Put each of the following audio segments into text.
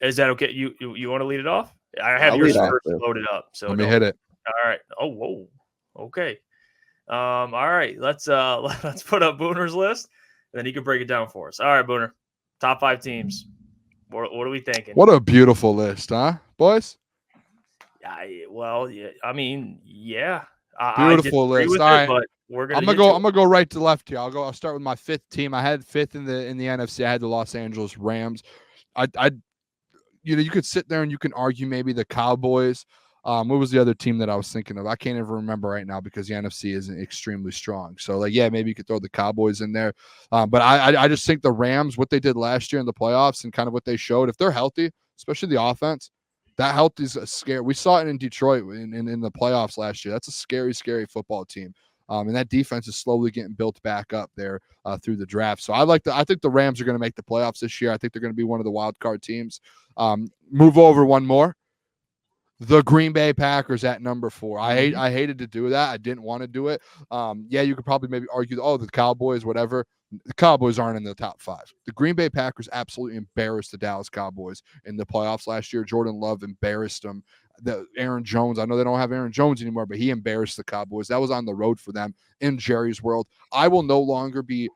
Is that okay? You want to lead it off? I have yours first loaded up. So let me hit it. All right. Oh, whoa. Okay. All right. Let's put up Booner's list, and then he can break it down for us. All right, Booner. Top 5 teams. What are we thinking? What a beautiful list, huh, boys? Yeah. Beautiful I list. with All right. But we're gonna. I'm gonna go right to left here. I'll start with my 5th team. I had 5th in the NFC. I had the Los Angeles Rams. You could sit there and you can argue maybe the Cowboys. What was the other team that I was thinking of? I can't even remember right now because the NFC isn't extremely strong. So, maybe you could throw the Cowboys in there. But I just think the Rams, what they did last year in the playoffs and kind of what they showed, if they're healthy, especially the offense, that health is a scare. We saw it in Detroit in the playoffs last year. That's a scary, scary football team. And that defense is slowly getting built back up there through the draft. So I think the Rams are going to make the playoffs this year. I think they're going to be one of the wild card teams. Move over one more. The Green Bay Packers at number 4. I hated to do that. I didn't want to do it. You could probably maybe argue, the Cowboys, whatever. The Cowboys aren't in the top 5. The Green Bay Packers absolutely embarrassed the Dallas Cowboys in the playoffs last year. Jordan Love embarrassed them. Aaron Jones, I know they don't have Aaron Jones anymore, but he embarrassed the Cowboys. That was on the road for them in Jerry's world. I will no longer be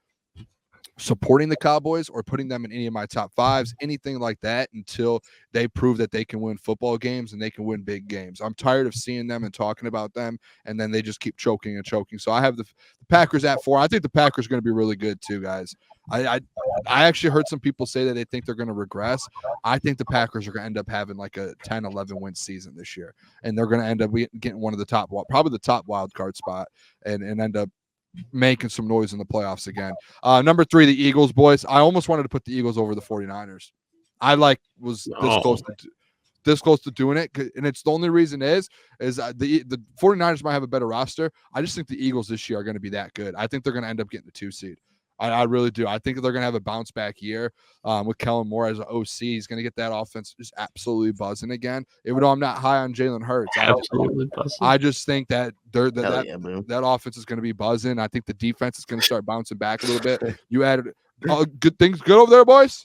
supporting the Cowboys or putting them in any of my top 5s, anything like that, until they prove that they can win football games and they can win big games. I'm tired of seeing them and talking about them, and then they just keep choking and choking. So I have the Packers at 4. I think the Packers are going to be really good too, guys. I actually heard some people say that they think they're going to regress. I think the Packers are going to end up having like a 10, 11 win season this year, and they're going to end up getting one of the top, probably the top wild card spot, and end up making some noise in the playoffs again. Number 3, the Eagles, boys. I almost wanted to put the Eagles over the 49ers. I was this close to doing it, and it's the only reason is the 49ers might have a better roster. I just think the Eagles this year are going to be that good. I think they're going to end up getting the 2 seed. I really do. I think they're going to have a bounce back year with Kellen Moore as an OC. He's going to get that offense just absolutely buzzing again. Even though I'm not high on Jalen Hurts, I just think that that offense is going to be buzzing. I think the defense is going to start bouncing back a little bit. You added good things good over there, boys.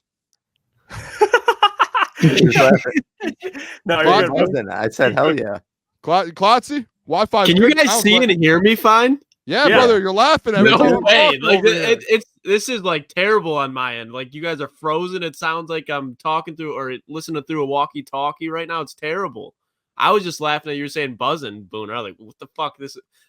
No, I said hell yeah. Klotzy, Wi-Fi. Can you guys see and hear me fine? Yeah, brother, you're laughing every time. No way. This is like terrible on my end. Like you guys are frozen. It sounds like I'm talking through or listening through a walkie-talkie right now. It's terrible. I was just laughing at you saying buzzing, Booner. I was like, what the fuck?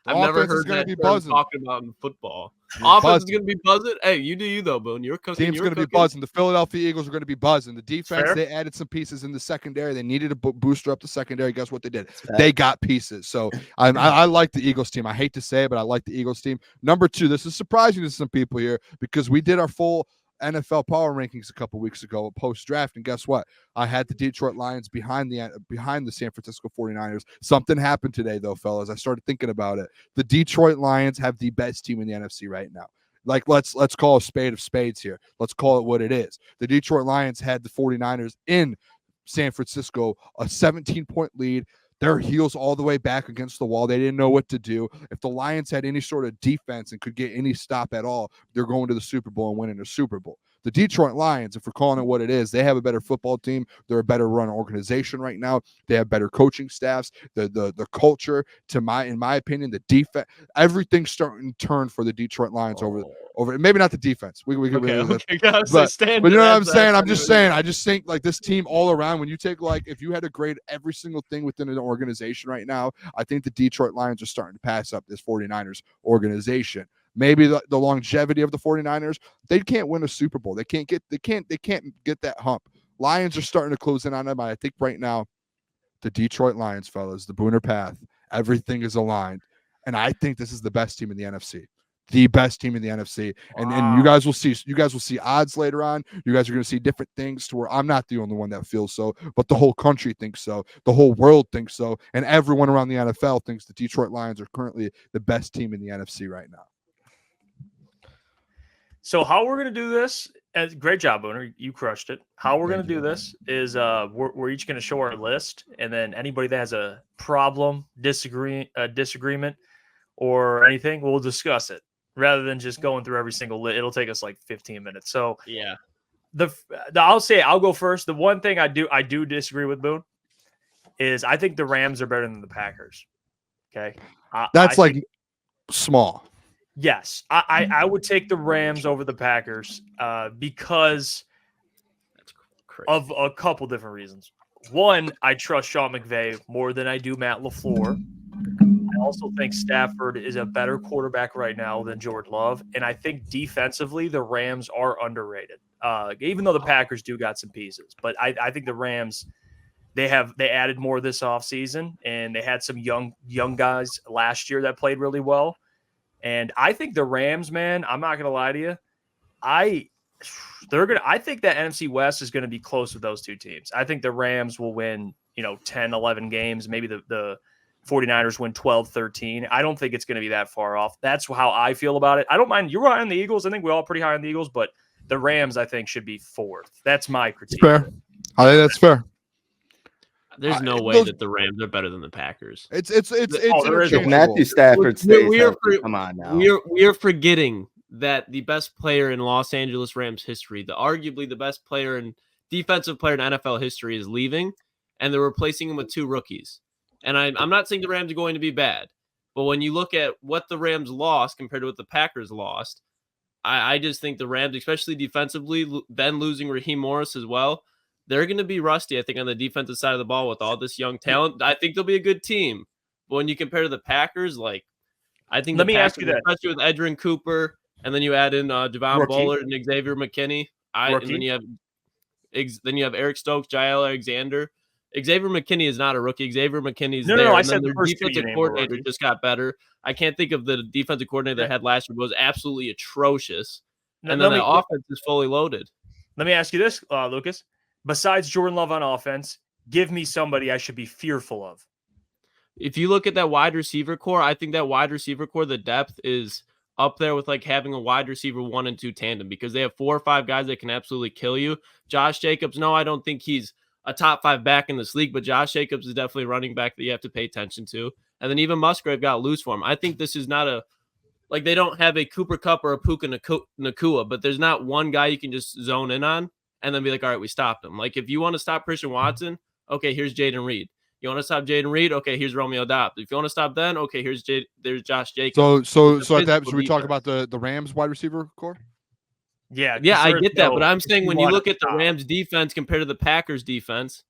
I've never heard that term talking about in football. Offense is going to be buzzing. Hey, you do you though, Boone. You're cooking. Team's going to be buzzing. The Philadelphia Eagles are going to be buzzing. The defense, they added some pieces in the secondary. They needed to booster up the secondary. Guess what they did? They got pieces. So I like the Eagles team. I hate to say it, but I like the Eagles team. Number 2, this is surprising to some people here because we did our full NFL power rankings a couple weeks ago post-draft, and guess what? I had the Detroit Lions behind the San Francisco 49ers. Something happened today, though, fellas. I started thinking about it. The Detroit Lions have the best team in the NFC right now. Like, let's call a spade of spades here. Let's call it what it is. The Detroit Lions had the 49ers in San Francisco, a 17-point lead. Their heels all the way back against the wall. They didn't know what to do. If the Lions had any sort of defense and could get any stop at all, they're going to the Super Bowl and winning the Super Bowl. The Detroit Lions, if we're calling it what it is, they have a better football team. They're a better run organization right now. They have better coaching staffs. The culture, in my opinion, the defense, everything's starting to turn for the Detroit Lions over. Maybe not the defense. We could but you know what I'm saying? I'm just saying. I just think like this team all around. When you take if you had to grade every single thing within an organization right now, I think the Detroit Lions are starting to pass up this 49ers organization. Maybe the longevity of the 49ers, they can't win a Super Bowl. They can't get that hump. Lions are starting to close in on them. I think right now, the Detroit Lions, fellas, the Booner path, everything is aligned. And I think this is the best team in the NFC. The best team in the NFC. And you guys will see odds later on. You guys are going to see different things to where I'm not the only one that feels so, but the whole country thinks so. The whole world thinks so. And everyone around the NFL thinks the Detroit Lions are currently the best team in the NFC right now. So how we're going to do this, great job, Booner. You crushed it. How we're going to do this is we're each going to show our list, and then anybody that has a problem, disagreement, or anything, we'll discuss it rather than just going through every single list. It'll take us like 15 minutes. So yeah, I'll go first. The one thing I do disagree with Boone is I think the Rams are better than the Packers. Okay, That's small. Yes, I would take the Rams over the Packers because of a couple different reasons. One, I trust Sean McVay more than I do Matt LaFleur. I also think Stafford is a better quarterback right now than Jordan Love, and I think defensively the Rams are underrated. Even though the Packers do got some pieces, but I think the Rams they added more this offseason, and they had some young guys last year that played really well. And I think the Rams, man, I'm not gonna lie to you, I think that NFC West is going to be close with those two teams. I think the Rams will win, 10, 11 games. Maybe the 49ers win 12, 13. I don't think it's going to be that far off. That's how I feel about it. I don't mind. You're high on the Eagles. I think we're all pretty high on the Eagles, but the Rams, I think, should be fourth. That's my critique. Fair. I think that's fair. There's no way that the Rams are better than the Packers. It's if Matthew Stafford stays healthy, come on now. We are forgetting that the best player in Los Angeles Rams history, arguably the best defensive player in NFL history, is leaving, and they're replacing him with two rookies. And I'm not saying the Rams are going to be bad, but when you look at what the Rams lost compared to what the Packers lost, I just think the Rams, especially defensively, then losing Raheem Morris as well, they're going to be rusty, I think, on the defensive side of the ball with all this young talent. I think they'll be a good team. But when you compare to the Packers, I think ask you that, especially with Edgerrin Cooper, and then you add in Javon Bullard and Xavier McKinney. And then you have Eric Stokes, Jael Alexander. Xavier McKinney is not a rookie. Xavier McKinney's there. No, I and said their the first defensive coordinator just got better. I can't think of the defensive coordinator they had last year, but was absolutely atrocious. And then the offense is fully loaded. Let me ask you this, Lucas. Besides Jordan Love on offense, give me somebody I should be fearful of. If you look at that wide receiver core, I think that wide receiver core, the depth is up there with having a wide receiver 1 and 2 tandem, because they have 4 or 5 guys that can absolutely kill you. Josh Jacobs, no, I don't think he's a top 5 back in this league, but Josh Jacobs is definitely a running back that you have to pay attention to. And then even Musgrave got loose for him. I think this is not they don't have a Cooper Kupp or a Puka Nacua, but there's not one guy you can just zone in on and then be like, all right, we stopped him. If you want to stop Christian Watson, okay, here's Jaden Reed. You want to stop Jaden Reed? Okay, here's Romeo Doubs. If you want to stop then, okay, there's Josh Jacobs. So at that, should we talk about the Rams wide receiver core? Yeah, I get that, but I'm saying when you look at the Rams defense compared to the Packers defense,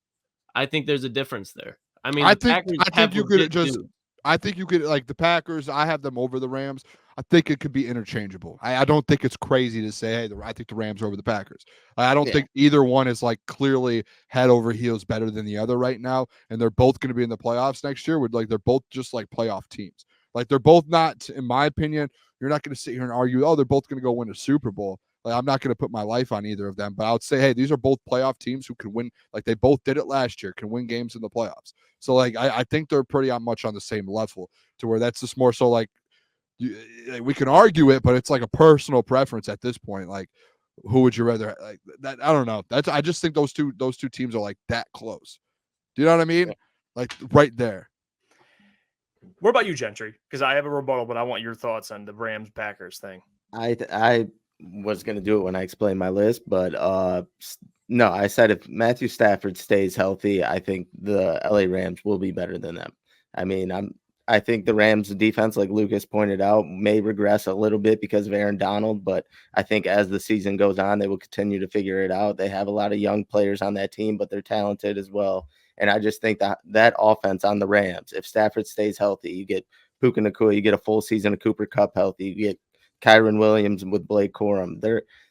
I think there's a difference there. I mean, I think you could the Packers. I have them over the Rams. I think it could be interchangeable. I don't think it's crazy to say, hey, I think the Rams are over the Packers. I don't think either one is clearly head over heels better than the other right now, and they're both going to be in the playoffs next year. They're both just playoff teams. They're both not, in my opinion. You're not going to sit here and argue, oh, they're both going to go win a Super Bowl. I'm not going to put my life on either of them, but I would say, hey, these are both playoff teams who can win. They both did it last year, can win games in the playoffs. So I think they're pretty much on the same level, to where that's just more so we can argue it, but it's a personal preference at this point. Who would you rather that? I don't know. I just think those two teams are that close. Do you know what I mean? Right there. What about you, Gentry? Because I have a rebuttal, but I want your thoughts on the Rams Packers thing. I was going to do it when I explained my list, but no, I said if Matthew Stafford stays healthy, I think the LA Rams will be better than them. I mean, I think the Rams defense, like Lucas pointed out, may regress a little bit because of Aaron Donald, but I think as the season goes on, they will continue to figure it out. They have a lot of young players on that team, but they're talented as well. And I just think that offense on the Rams, if Stafford stays healthy, you get Puka Nacua, you get a full season of Cooper Kupp healthy, you get Kyron Williams with Blake Corum.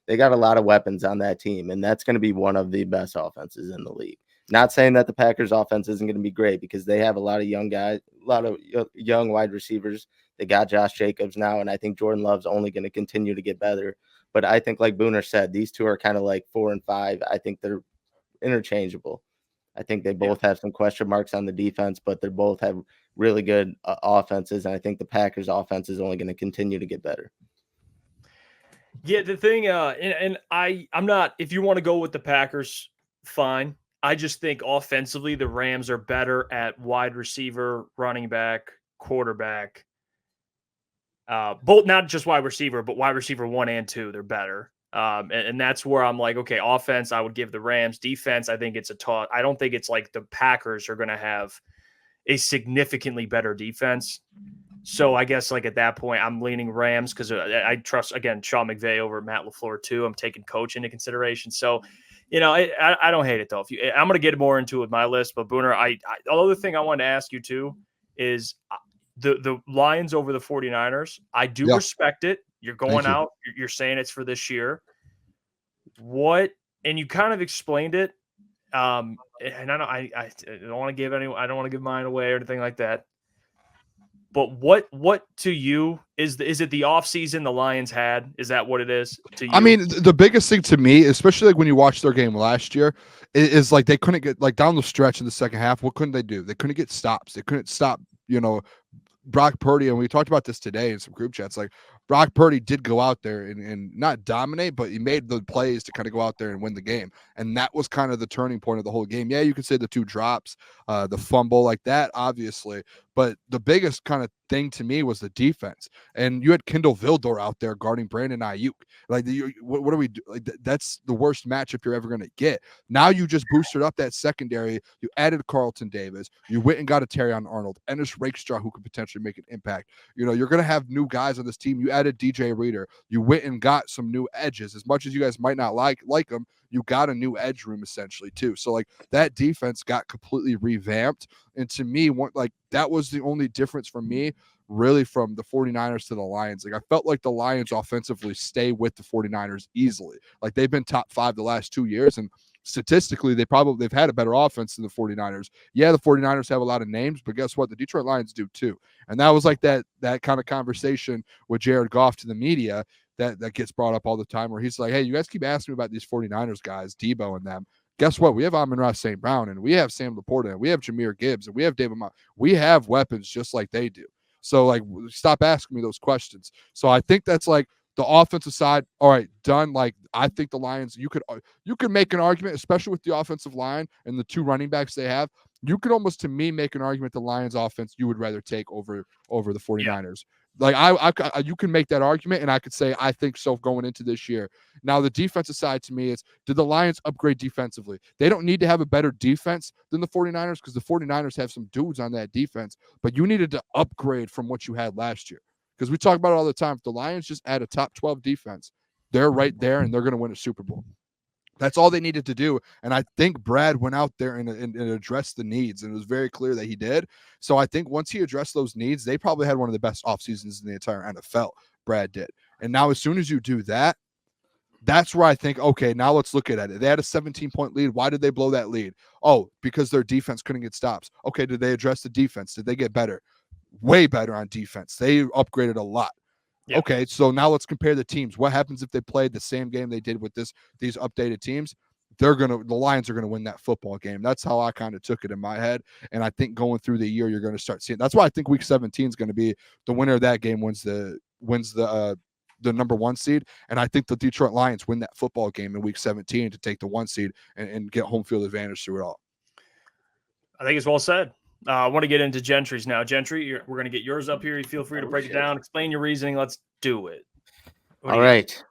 They got a lot of weapons on that team, and that's going to be one of the best offenses in the league. Not saying that the Packers offense isn't going to be great, because they have a lot of young guys, a lot of young wide receivers. They got Josh Jacobs now, and I think Jordan Love's only going to continue to get better. But I think, like Booner said, these two are kind of 4 and 5. I think they're interchangeable. I think they both have some question marks on the defense, but they both have really good offenses, and I think the Packers offense is only going to continue to get better. Yeah, the thing, I'm not, if you want to go with the Packers, fine. I just think offensively, the Rams are better at wide receiver, running back, quarterback. Both, not just wide receiver, but wide receiver 1 and 2, they're better. And that's where I'm like, okay, offense, I would give the Rams. Defense, I think it's a toss. I don't think it's like the Packers are going to have a significantly better defense. So I guess like at that point, I'm leaning Rams because I trust, again, Sean McVay over Matt LaFleur too. I'm taking coach into consideration. So, I don't hate it though. I'm going to get more into it with my list, but Booner, the other thing I wanted to ask you too is the Lions over the 49ers. I do respect it. You're going out. You're saying it's for this year. And you kind of explained it. And I don't want to give I don't want to give mine away or anything like that. But what to you is it the offseason the Lions had? Is that what it is to you? I mean, the biggest thing to me, especially like when you watched their game last year, is like they couldn't get like down the stretch in the second half. What couldn't they do? They couldn't get stops. They couldn't stop, Brock Purdy. And we talked about this today in some group chats. Like Brock Purdy did go out there and not dominate, but he made the plays to kind of go out there and win the game. And that was kind of the turning point of the whole game. Yeah, you could say the 2 drops, the fumble like that, obviously. But the biggest kind of thing to me was the defense. And you had Kendall Vildor out there guarding Brandon Ayuk. Like, what do we do? Like, that's the worst matchup you're ever going to get. Now you just boosted up that secondary. You added Carlton Davis. You went and got a Terrion Arnold, Ennis Rakestraw, who could potentially make an impact. You're going to have new guys on this team. You added DJ Reader. You went and got some new edges. As much as you guys might not like them, you got a new edge room essentially too. So like that defense got completely revamped. And to me, that was the only difference for me really from the 49ers to the Lions. Like I felt like the Lions offensively stay with the 49ers easily. Like they've been top 5 the last 2 years. And statistically, they've had a better offense than the 49ers. Yeah, the 49ers have a lot of names, but guess what? The Detroit Lions do too. And that was like that kind of conversation with Jared Goff to the media that gets brought up all the time where he's like, hey, you guys keep asking me about these 49ers guys, Debo and them. Guess what? We have Amon-Ra St. Brown, and we have Sam Laporta, and we have Jahmyr Gibbs, and we have David Moss. We have weapons just like they do. So, like, stop asking me those questions. So I think that's like the offensive side. All right, done. Like, I think the Lions, you could make an argument, especially with the offensive line and the 2 running backs they have. You could almost, to me, make an argument the Lions offense you would rather take over the 49ers. Yeah. Like I you can make that argument, and I could say I think so going into this year. Now the defensive side to me is, did the Lions upgrade defensively? They don't need to have a better defense than the 49ers because the 49ers have some dudes on that defense, but you needed to upgrade from what you had last year. Because we talk about it all the time. If the Lions just add a top 12 defense, they're right there and they're going to win a Super Bowl. That's all they needed to do. And I think Brad went out there and addressed the needs. And it was very clear that he did. So I think once he addressed those needs, they probably had one of the best off seasons in the entire NFL. Brad did. And now as soon as you do that, that's where I think, okay, now let's look at it. They had a 17-point lead. Why did they blow that lead? Oh, because their defense couldn't get stops. Okay, did they address the defense? Did they get better? Way better on defense. They upgraded a lot. Yep. Okay, so now let's compare the teams. What happens if they played the same game they did with these updated teams? The Lions are gonna win that football game. That's how I kind of took it in my head. And I think going through the year, you're gonna start seeing. That's why I think Week 17 is gonna be the winner of that game wins the number 1 seed. And I think the Detroit Lions win that football game in Week 17 to take the 1 seed and get home field advantage through it all. I think it's well said. I want to get into Gentry's now. Gentry, we're going to get yours up here. You feel free to break it down, explain your reasoning. Let's do it. All right.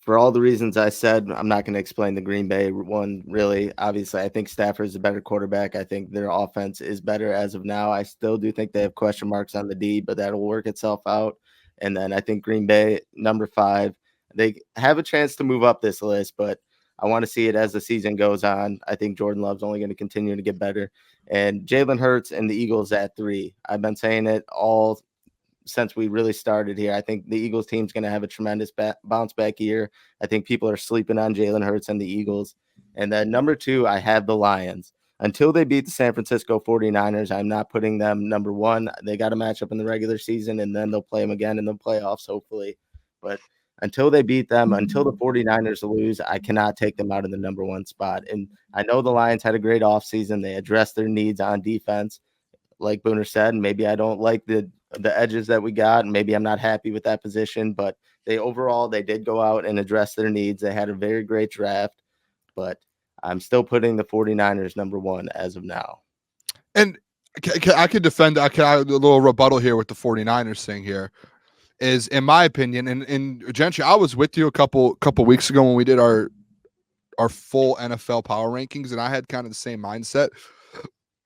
For all the reasons I said, I'm not going to explain the Green Bay one, really. Obviously, I think Stafford's a better quarterback. I think their offense is better as of now. I still do think they have question marks on the D, but that'll work itself out. And then I think Green Bay, number 5, they have a chance to move up this list, but I want to see it as the season goes on. I think Jordan Love's only going to continue to get better. And Jalen Hurts and the Eagles at 3. I've been saying it all since we really started here. I think the Eagles team's going to have a tremendous bounce back year. I think people are sleeping on Jalen Hurts and the Eagles. And then number 2, I have the Lions. Until they beat the San Francisco 49ers, I'm not putting them number 1. They got a matchup in the regular season, and then they'll play them again in the playoffs, hopefully. But until they beat them, until the 49ers lose, I cannot take them out of the number 1 spot. And I know the Lions had a great offseason. They addressed their needs on defense. Like Booner said, maybe I don't like the edges that we got. Maybe I'm not happy with that position. But they did go out and address their needs. They had a very great draft. But I'm still putting the 49ers number 1 as of now. And I could defend a little rebuttal here with the 49ers thing here. is, in my opinion, and Gentry, I was with you a couple weeks ago when we did our full NFL power rankings, and I had kind of the same mindset.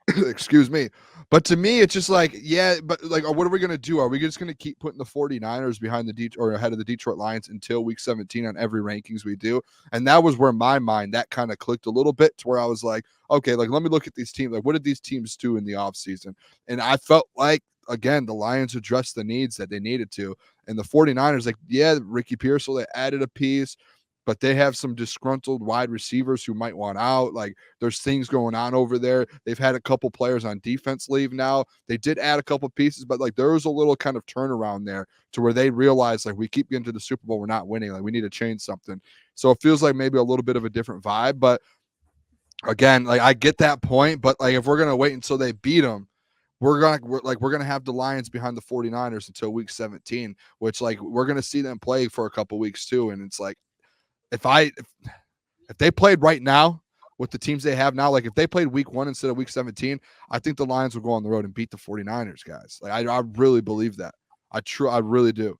Excuse me. But to me, it's just like, yeah, but like, what are we going to do? Are we just going to keep putting the 49ers behind or ahead of the Detroit Lions until week 17 on every rankings we do? And that was where my mind, that kind of clicked a little bit to where I was like, okay, like, let me look at these teams. Like, what did these teams do in the offseason? And I felt like, again, the Lions addressed the needs that they needed to. And the 49ers, like, yeah, Ricky Pearsall, they added a piece, but they have some disgruntled wide receivers who might want out. Like, there's things going on over there. They've had a couple players on defense leave now. They did add a couple pieces, but like, there was a little kind of turnaround there to where they realized, like, we keep getting to the Super Bowl, we're not winning. Like, we need to change something. So it feels like maybe a little bit of a different vibe. But again, like, I get that point, but like, if we're going to wait until they beat them, we're gonna have the Lions behind the 49ers until week 17, which, like, we're gonna see them play for a couple weeks too. And it's like, if they played right now with the teams they have now, like if they played week 1 instead of week 17, I think the Lions will go on the road and beat the 49ers, guys. Like, I really believe that. I really do.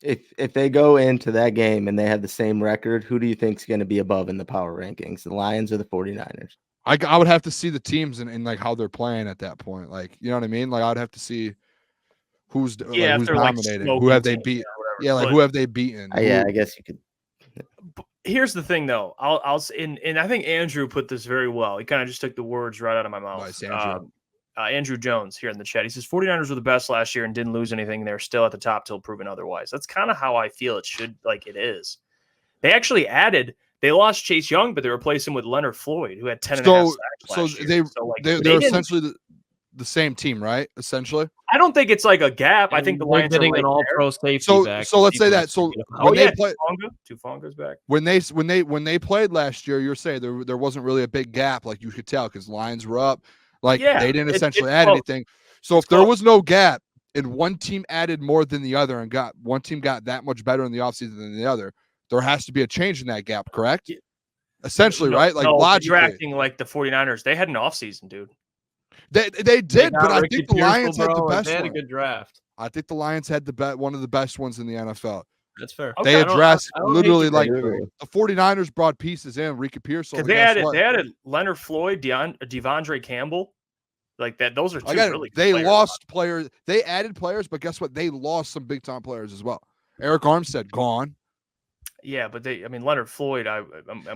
If they go into that game and they have the same record, who do you think is going to be above in the power rankings, the Lions or the 49ers? I would have to see the teams and like how they're playing at that point. Like, you know what I mean? Like, I'd have to see who's dominating, who have they beat? Yeah, like, who have they beaten? Yeah, I guess you could. Here's the thing, though. And I think Andrew put this very well. He kind of just took the words right out of my mouth. Nice, Andrew. Andrew Jones here in the chat. He says 49ers were the best last year and didn't lose anything. They're still at the top till proven otherwise. That's kind of how I feel it is. They actually added. They lost Chase Young, but they replaced him with Leonard Floyd, who had 10 and a half sacks last year. They're essentially the same team, right? Essentially, I don't think it's like a gap. I think the Lions are getting right an all-pro safety back. So let's say that. So when they play, Tufanga's back. When they played last year, you're saying there wasn't really a big gap, like you could tell, because Lions were up. Like, they didn't essentially add anything. So if there was no gap and one team added more than the other and one team got that much better in the offseason than the other, there has to be a change in that gap, correct? Essentially, right? Like, logically. You're acting like the 49ers. They had an offseason, dude. They did, but I think the Lions had the best one. They had a good draft. I think the Lions had one of the best ones in the NFL. That's fair. Okay, they addressed literally like the 49ers brought pieces in, Ricky Pearsall. They added Leonard Floyd, Devondre Campbell. Like that, those are two really good players. Lost players. They added players, but guess what? They lost some big time players as well. Eric Armstead gone. Yeah, but Leonard Floyd, I'm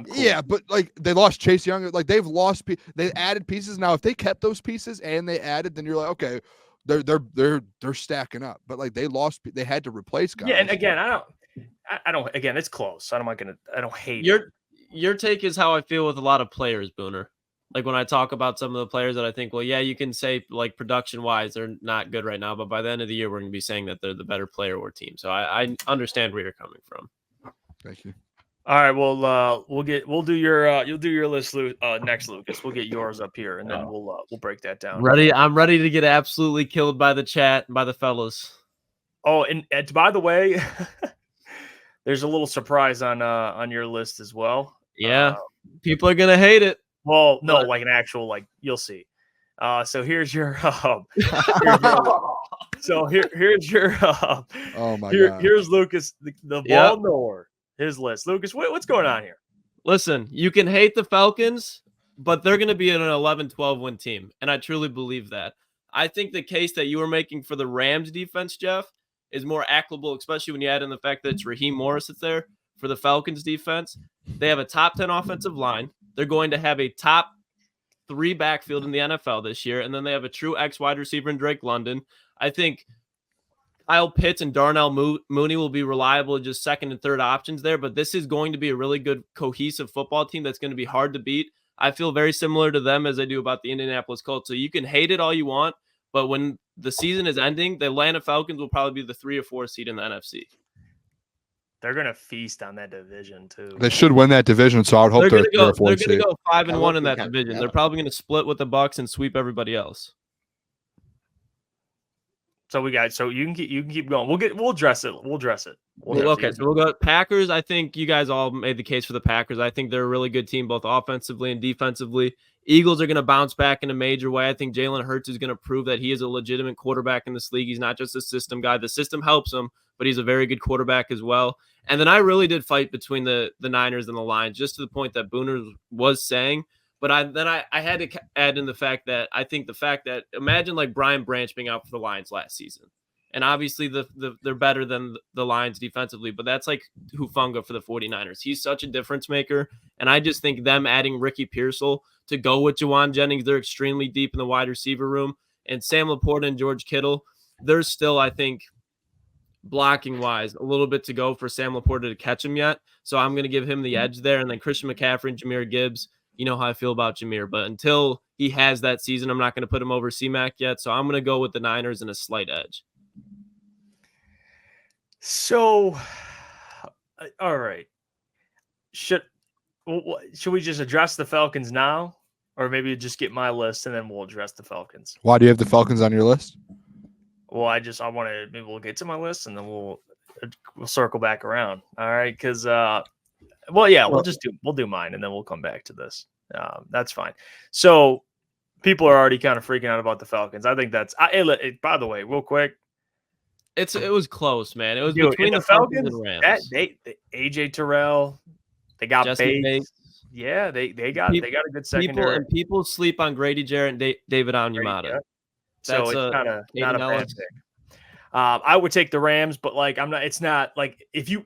cool. Yeah, but like they lost Chase Young. Like they've lost. They added pieces. Now, if they kept those pieces and they added, then you're like, okay, they're stacking up. But like they lost. They had to replace guys. Yeah, and again, I don't. Again, it's close. I don't hate your take is how I feel with a lot of players, Booner. Like when I talk about some of the players that I think, well, yeah, you can say like production wise, they're not good right now, but by the end of the year, we're going to be saying that they're the better player or team. So I understand where you're coming from. Thank you. All right, well, you'll do your list, next, Lucas. We'll get yours up here, and then we'll break that down. I'm ready to get absolutely killed by the chat and by the fellas. Oh, and by the way, there's a little surprise on your list as well. Yeah, people are gonna hate it. Well, no, like an actual, like, you'll see. So here's your here's your oh my God. Here's Lucas, the ball knower, his list. Lucas, what's going on here? Listen, you can hate the Falcons, but they're going to be an 11-12 win team, and I truly believe that. I think the case that you were making for the Rams defense, Jeff, is more applicable, especially when you add in the fact that it's Raheem Morris that's there. For the Falcons defense, they have a top 10 offensive line. They're going to have a top 3 backfield in the NFL this year, and then they have a true X wide receiver in Drake London. I think Kyle Pitts and Darnell Mooney will be reliable, just second and third options there, but this is going to be a really good cohesive football team that's going to be hard to beat. I feel very similar to them as I do about the Indianapolis Colts. So you can hate it all you want, but when the season is ending, the Atlanta Falcons will probably be the 3 or 4 seed in the NFC. They're gonna feast on that division too. They should win that division, so I would hope they're going to go 5-1 in that division. They're probably going to split with the Bucs and sweep everybody else. So you can keep going. We'll address it. Okay, so we'll go Packers. I think you guys all made the case for the Packers. I think they're a really good team, both offensively and defensively. Eagles are going to bounce back in a major way. I think Jalen Hurts is going to prove that he is a legitimate quarterback in this league. He's not just a system guy. The system helps him, but he's a very good quarterback as well. And then I really did fight between the Niners and the Lions, just to the point that Booner was saying. But I had to add in the fact that imagine like Brian Branch being out for the Lions last season. And obviously they're better than the Lions defensively, but that's like Hufanga for the 49ers. He's such a difference maker. And I just think them adding Ricky Pearsall to go with Juwan Jennings, they're extremely deep in the wide receiver room. And Sam Laporta and George Kittle, there's still, I think, blocking wise, a little bit to go for Sam Laporta to catch him yet. So I'm going to give him the edge there. And then Christian McCaffrey and Jahmyr Gibbs, you know how I feel about Jahmyr, but until he has that season, I'm not going to put him over C-Mac yet. So I'm going to go with the Niners in a slight edge. So, all right. Should we just address the Falcons now? Or maybe just get my list and then we'll address the Falcons? Why do you have the Falcons on your list? Well, I want to, maybe we'll get to my list and then we'll circle back around. All right. Because, we'll do mine and then we'll come back to this. That's fine. So people are already kind of freaking out about the Falcons. I think that's, by the way, real quick. It was close, man. It was between the Falcons and Rams. AJ Terrell, they got Bates. Yeah, they got a good secondary. People sleep on Grady Jarrett and David Onyemata. So it's not a bad pick. I would take the Rams, but like it's not like if you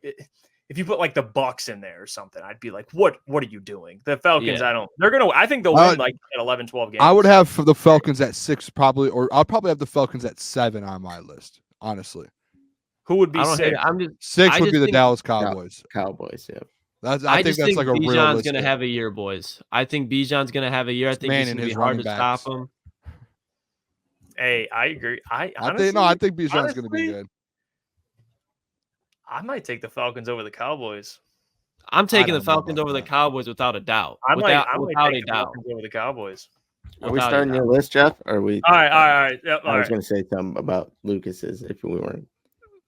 put like the Bucks in there or something, I'd be like, what are you doing? The Falcons, I think they'll win like at 11, 12 games. I would have the Falcons at 6 probably, or I'll probably have the Falcons at 7 on my list, honestly. Who would be 6? 6 would be the Dallas Cowboys. Cowboys, yeah. I think that's like a real. Bijan's going to have a year, boys. I think Bijan's going to have a year. I think it's going to be hard to stop him. Hey, I agree. I think Bijan's going to be good. I might take the Falcons over the Cowboys. I'm taking the Falcons over the Cowboys without a doubt. Without a doubt. Over the Cowboys. Are we starting your list, Jeff? Or are we? All right. Yep, I was going to say something about Lucas's if we weren't.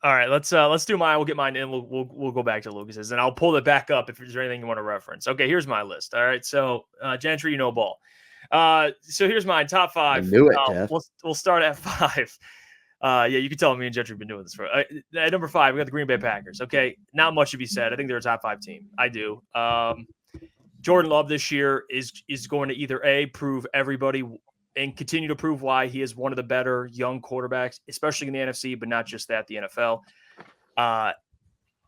All right, let's do mine. We'll get mine in. We'll go back to Lucas's, and I'll pull it back up if there's anything you want to reference. Okay, here's my list. All right, so Gentry, you know ball. So here's mine top 5. I knew it, Jeff. We'll start at 5. You can tell me and Gentry have been doing this for. At number 5, we got the Green Bay Packers. Okay, not much to be said. I think they're a top 5 team. I do. Jordan Love this year is going to either prove everybody and continue to prove why he is one of the better young quarterbacks, especially in the NFC, but not just that, the NFL.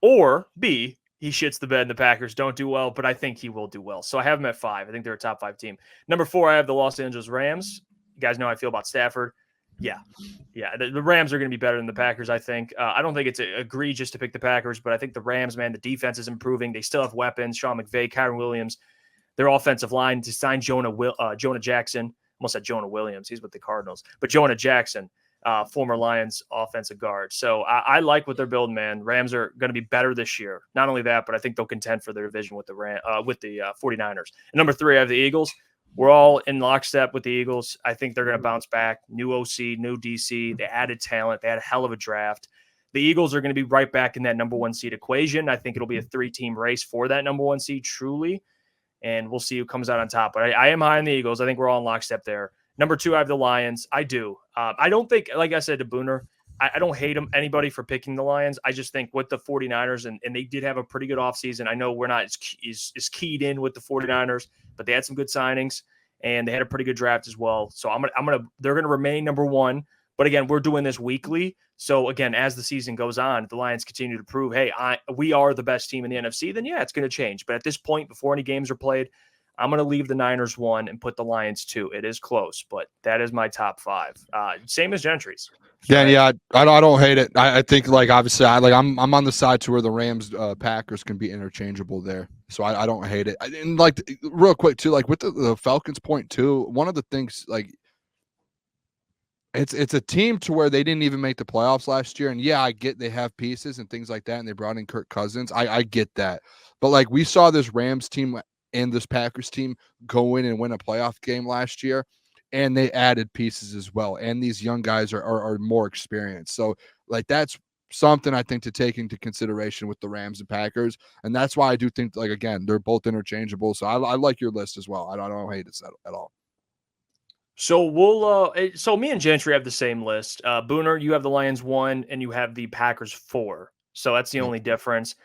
Or B, he shits the bed and the Packers don't do well, but I think he will do well. So I have him at 5. I think they're a top 5 team. Number 4, I have the Los Angeles Rams. You guys know how I feel about Stafford. Yeah. The Rams are going to be better than the Packers, I think. I don't think it's egregious to pick the Packers, but I think the Rams, man, the defense is improving. They still have weapons. Sean McVay, Kyron Williams, their offensive line to sign Jonah Jackson. Almost said Jonah Williams. He's with the Cardinals. But Jonah Jackson, former Lions offensive guard. So I like what they're building, man. Rams are going to be better this year. Not only that, but I think they'll contend for their division with the 49ers. And number 3, I have the Eagles. We're all in lockstep with the Eagles. I think they're going to bounce back. New OC, new DC. They added talent. They had a hell of a draft. The Eagles are going to be right back in that number 1 seed equation. I think it'll be a 3-team race for that number 1 seed, truly. And we'll see who comes out on top. But I am high on the Eagles. I think we're all in lockstep there. Number 2, I have the Lions. I do. I don't think, like I said to Booner, I don't hate anybody for picking the Lions. I just think with the 49ers, and they did have a pretty good offseason. I know we're not as keyed in with the 49ers, but they had some good signings, and they had a pretty good draft as well. So they're going to remain number 1. But again, we're doing this weekly. So again, as the season goes on, if the Lions continue to prove, hey, we are the best team in the NFC, then yeah, it's going to change. But at this point, before any games are played, I'm going to leave the Niners 1 and put the Lions 2. It is close, but that is my top 5. Same as Gentry's. Yeah, I don't hate it. I think like obviously I'm on the side to where the Rams Packers can be interchangeable there, so I don't hate it. And like real quick too, like with the Falcons point too, one of the things like. It's a team to where they didn't even make the playoffs last year. And yeah, I get they have pieces and things like that. And they brought in Kirk Cousins. I get that. But like we saw this Rams team and this Packers team go in and win a playoff game last year. And they added pieces as well. And these young guys are more experienced. So like that's something I think to take into consideration with the Rams and Packers. And that's why I do think, like, again, they're both interchangeable. So I like your list as well. I don't hate it at all. So we'll so me and Gentry have the same list. Booner, you have the Lions 1 and you have the Packers 4. So that's the only difference.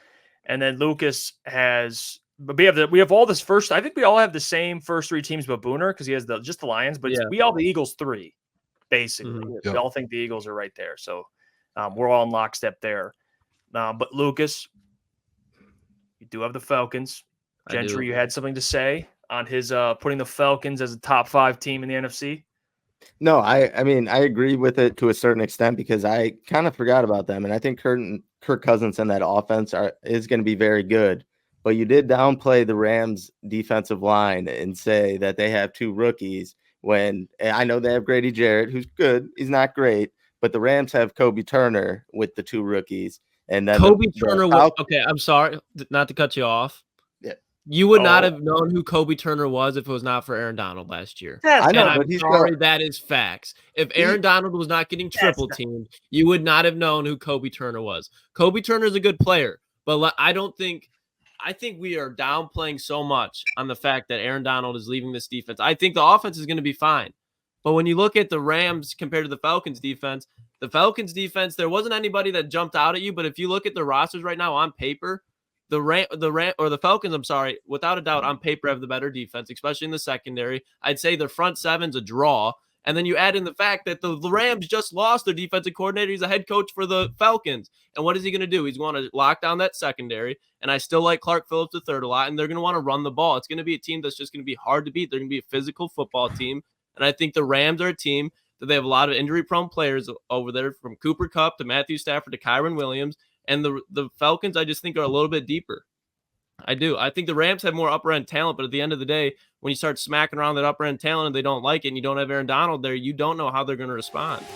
And then Lucas has, but we have all this first. I think we all have the same first 3 teams, but Booner, because he has just the Lions. But we all the Eagles 3, basically. Mhm. We all think the Eagles are right there. So we're all in lockstep there. But Lucas, you do have the Falcons. Gentry, you had something to say on his putting the Falcons as a top 5 team in the NFC? No, I mean, I agree with it to a certain extent because I kind of forgot about them. And I think Kirk Cousins and that offense is going to be very good. But you did downplay the Rams defensive line and say that they have 2 rookies when I know they have Grady Jarrett, who's good. He's not great, but the Rams have Kobe Turner with the 2 rookies. And then Kobe Turner was, okay, I'm sorry not to cut you off. Yeah. You would not have known who Kobe Turner was if it was not for Aaron Donald last year. I know, and but I'm he's sorry, that is facts. If Aaron Donald was not getting triple teamed, you would not have known who Kobe Turner was. Kobe Turner is a good player, but I think we are downplaying so much on the fact that Aaron Donald is leaving this defense. I think the offense is going to be fine. But when you look at the Rams compared to the Falcons defense, there wasn't anybody that jumped out at you. But if you look at the rosters right now on paper, the Falcons, I'm sorry, without a doubt on paper have the better defense, especially in the secondary. I'd say the front seven's a draw. And then you add in the fact that the Rams just lost their defensive coordinator. He's a head coach for the Falcons. And what is he going to do? He's going to lock down that secondary. And I still like Clark Phillips III a lot. And they're going to want to run the ball. It's going to be a team that's just going to be hard to beat. They're going to be a physical football team. And I think the Rams are a team that they have a lot of injury-prone players over there, from Cooper Kupp to Matthew Stafford to Kyron Williams. And the Falcons, I just think, are a little bit deeper. I do. I think the Rams have more upper-end talent, but at the end of the day, when you start smacking around that upper-end talent and they don't like it and you don't have Aaron Donald there, you don't know how they're going to respond.